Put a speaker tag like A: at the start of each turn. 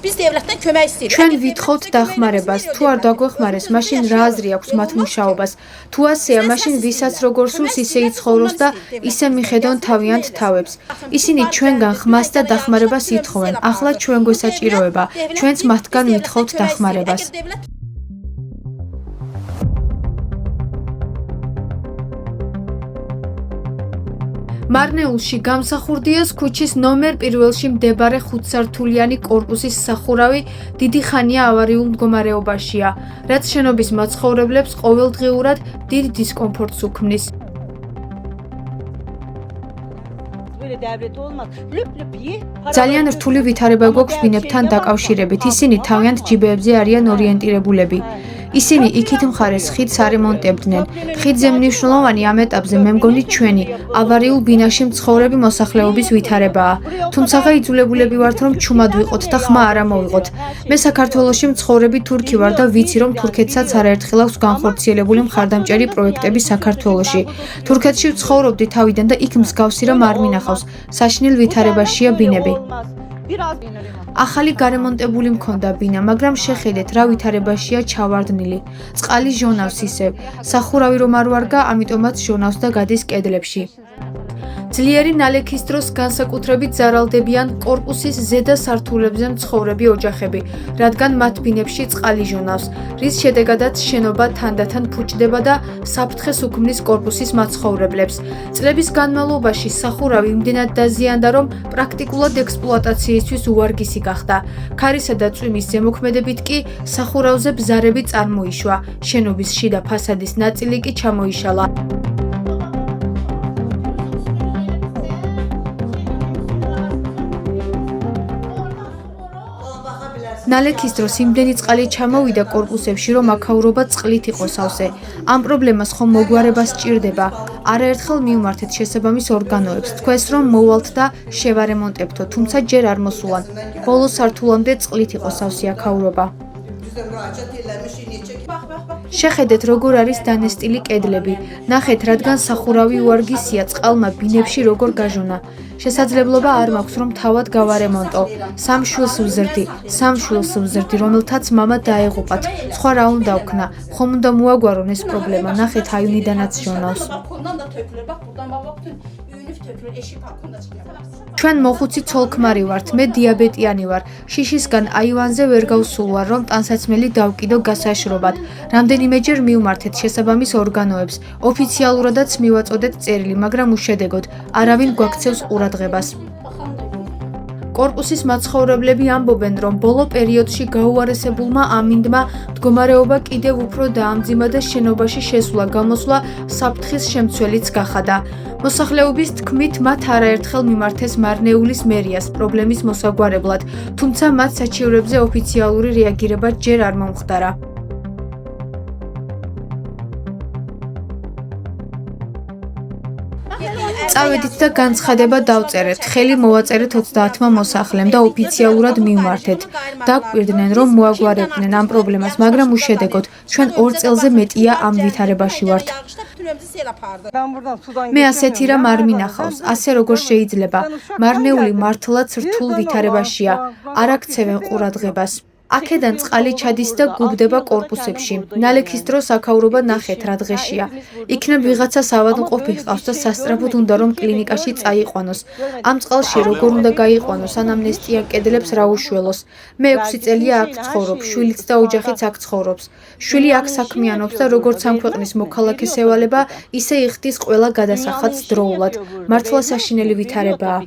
A: ჩვენ ვითხოვთ დახმარებას, თუ არ დაგვეხმარეს, მაშინ რა აზრი აქვს მათ მუშაობას. თუ ასეა, მაშინ ვისაც როგორ სურს, ისე იცხოვროს და ისე მიხედონ თავიანთ თავებს. ისინი ჩვენგან ხმას და დახმარებას ითხოვენ. ახლა ჩვენ გვესაჭიროება, ჩვენც მათგან ვითხოვთ დახმარებას. მარნეულში გამსახურდიას ქუჩის ნომერ პირველში მდებარე 5-სართულიანი კორპუსის სახურავი დიდი ხანია ავარიულ მდგომარეობაშია, რაც შენობის მაცხოვრებლებს ყოველდღიურად დიდ დისკომფორტს უქმნის. ძალიან რთული ვითარება გვაქვს ბინებთან დაკავშირებით. ისინი თავიანთ ჯიბეებზე არიან ორიენტირებულები. ისინი იქით მხარეს ხიდს არემონტებდნენ. ხიდზე მნიშვნელოვანი ამ ეტაპზე მე მგონი ჩვენი ავარიულ ბინაში მცხოვრები მოსახლეობის ვითარებაა. თუმცაღა იძულებულები ვართ, რომ ჩუმად ვიყოთ და ხმა არ ამოვიღოთ. მე საქართველოში მცხოვრები თურქი ვარ და ვიცი, რომ თურქეთსაც არაერთხელ აქვს განხორციელებული მხარდამჭერი პროექტები საქართველოში. თურქეთში ვცხოვრობდი თავიდან და იქ მსგავსი რამ არ მინახავს. საშინელ ვითარებაშია ბინები. ახალი გარემონტებული მქონდა ბინა, მაგრამ შეხედეთ, რა ვითარებაშია ჩავარდნილი. წყალი ჟონავს ისევ. სახურავი რომ არ ვარგა, ამიტომაც ჟონავს და გადის კედლებში. ძლიერი ნალექის დროს განსაკუთრებით ზარალდებიან კორპუსის ზედა სართულებზე მცხოვრები ოჯახები, რადგან მათ ბინებში წყალი ჟონავს, რის შედეგადაც შენობა თანდათან ფუჭდება და საფრთხეს უქმნის კორპუსის მაცხოვრებლებს. წლების განმავლობაში სახურავი იმდენად დაზიანდა, რომ პრაქტიკულად ექსპლუატაციისთვის უვარგისი გახდა. ქარისა და წვიმის ზემოქმედებით კი სახურავზე ბზარები წარმოიშვა, შენობის შიდა ფასადის ნაწილი კი ჩამოიშალა. ნალექის დროს იმდენი წყალი ჩამოვიდა კორპუსებში, რომ აქაურობა წყლით იყო სავსე. ამ პრობლემას ხომ მოგვარება სჭირდება. არაერთხელ მივმართეთ შესაბამის ორგანოებს, თქვეს რომ მოვალთ და შევარემონტებთო, თუმცა ჯერ არ მოსულან. ბოლო სართულამდე წყლით იყო სავსე აქაურობა. შეხედეთ, როგორ არის დანესტილი კედლები. ნახეთ, რადგან სახურავი უარგისია, წყალმა ბინებში როგორ გაჟონა. შესაძლებლობა არ მაქვს, რომ თავად გავარემონტო. სამ შვილს ვზრდი, რომელთაც მამა დაეღუპათ. სხვა რა უნდა ვქნა? ხომ უნდა მოაგვარონ ეს პრობლემა? ნახეთ, აივნიდანაც ჟონავს. ჩვენ მოხუცი ცოლ-ქმარი ვართ, მე დიაბეტიანი ვარ. შიშისგან აივანზე ვერ გავსულ ვარ, რომ ტანსაცმელი დავკიდო გასაშრობად. რამდენიმეჯერ მივმართეთ შესაბამის ორგანოებს. ოფიციალურადაც მივაწოდეთ წერილი, მაგრამ უშედეგოდ. არავინ გვაქცევს ყურადღებას. კორპუსის მაცხოვრებლები ამბობენ, რომ ბოლო პერიოდში გაუარესებულმა ამინდმა მდგომარეობა კიდევ უფრო დაამძიმა და შენობაში შესვლა გამოსვლა საფრთხის შემცველიც გახადა. მოსახლეობის თქმით, მათ არაერთხელ მიმართეს მარნეულის მერიას პრობლემის მოსაგვარებლად, თუმცა მათ საჩივრებზე ოფიციალური რეაგირება ჯერ არ მომხდარა. წავედით და განცხადება დავწერეთ, ხელი მოვაწერეთ 30-მა მოსახლემ და ოფიციალურად მივმართეთ. დაგვკვირდნენ, რომ მოაგვარებდნენ ამ პრობლემას, მაგრამ უშედეგოდ, ჩვენ 2 წელზე მეტია ამ ვითარებაში ვართ. მე ასეთი რამ არ მინახავს, ასე როგორ შეიძლება. მარნეული მართლაც რთულ ვითარებაშია, არ აქცევენ ყურადღებას. აქედან წყალი ჩადის და გუბდება კორპუსებში. ნალექის დროს აქაურობა ნახეთ რა დღეშია. იქნებ ვიღაცას ავადმყოფი ჰყავს და სასწრაფოდ უნდა რომ კლინიკაში წაიყვანოს. ამ წყალში როგორ უნდა გაიყვანოს ანამნესტიან კედლებს რა უშველოს. მე 6 წელია აქ ცხოვრობ, შვილიც და ოჯახიც აქ ცხოვრობს. შვილი აქ საქმიანობს და როგორც ამ ქვეყნის მოქალაქეს ევალება, ისე იხდის ყველა გადასახადს დროულად. მართლა საშინელი ვითარებაა.